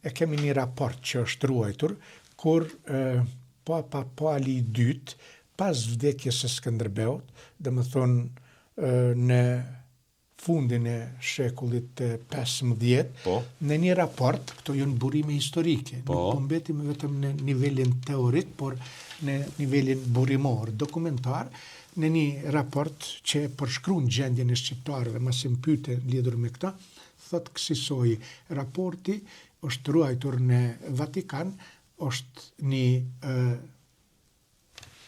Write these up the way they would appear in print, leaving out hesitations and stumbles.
e kemi një raport që është ruajtur, kur ali i dytë, pas vdekjes së Skënderbeut, dhe më thonë në fundin e shekullit 15, në një raport, këto janë burime historike, nuk po mbetim vetëm në nivelin teorik, por në nivelin burimor, dokumentar, në një raport që përshkruan gjendjen e shqiptarëve, mas më pyete lidhur me këta, thot kësaj raporti është ruajtur në Vatikan, është një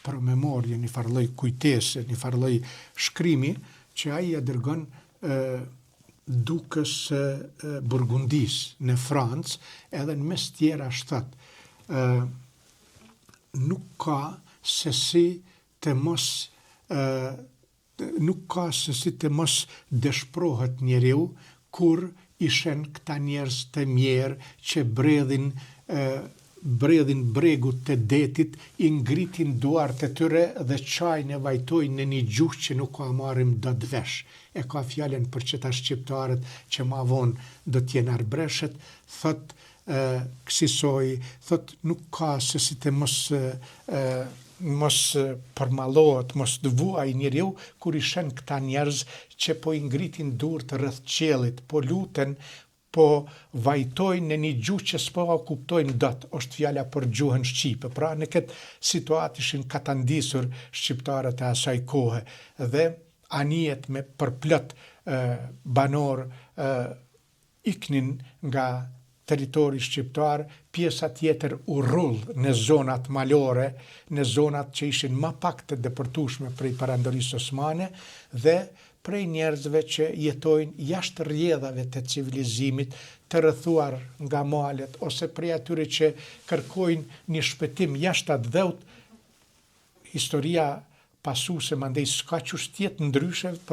promemorje, një farloj kujtese, një farloj shkrimi, që ai ja dërgon dukës Burgundis në Francë, edhe në mes tjera shtat. Nuk ka se si të mos dëshprohet njeriu kur ishen këta njerëz të mirë që bredhin bregut të detit, i ngritin duart e tyre dhe çajin e vajtojnë në një gjuhë që nuk ka marrim dot vesh. E ka fjalën për qëta shqiptarët që ma vonë do t'jenë arbreshet, thot kësaj, thot nuk ka se si të mos përmallohet, mos dëvuaj njeriu kur i shen këta njerëz që po i ngritin durt rreth qiellit, po luten, po vajtojnë në një gjuhë që s'po kuptojnë dot, është fjala për gjuhën shqipe. Pra në këtë situatë ishin katandisur shqiptarët e asaj kohe dhe anijet me përplot banor iknin nga territori shqiptar, pjesa tjetër u rrull në zonat malore, në zonat që ishin më pak të depërtueshme prej perandorisë osmane dhe prej njerëzve që jetojnë jashtë rrjedhave të civilizimit, të rrethuar nga malet, ose prej atyre që kërkojnë një shpëtim jashtë atë dheut. Historia pasuese mandej s'ka qysh tjetë ndryshe